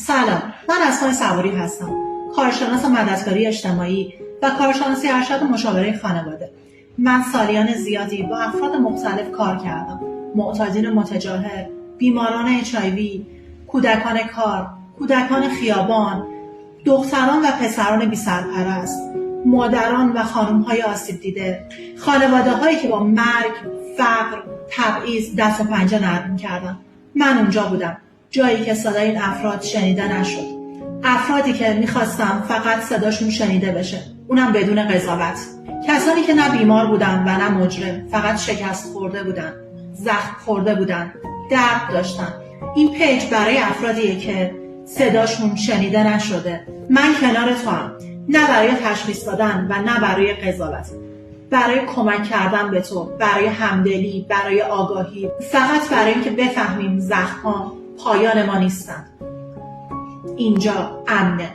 سلام، من اسماء صبوری هستم، کارشناس مددکاری اجتماعی و کارشناسی ارشد مشاوره خانواده. من سالیان زیادی با افراد مختلف کار کردم. معتادین متجاهل، بیماران HIV، کودکان کار، کودکان خیابان، دختران و پسران بی سرپرست، مادران و خانم‌های آسیب دیده، خانواده‌هایی که با مرگ، فقر، تبعیض دست و پنجه نرم می‌کردن. من اونجا بودم، جایی که صدای این افراد شنیده نشد. افرادی که میخواستم فقط صداشون شنیده بشه، اونم بدون قضاوت. کسانی که نه بیمار بودن و نه مجرم، فقط شکست خورده بودن، زخم خورده بودن، درد داشتن. این پیج برای افرادیه که صداشون شنیده نشده. من کنار تو هم، نه برای تشخیص دادن و نه برای قضاوت، برای کمک کردن به تو، برای همدلی، برای آگاهی، فقط برای اینکه بفهمیم زخم‌ها پایان ما نیستن. اینجا امنه.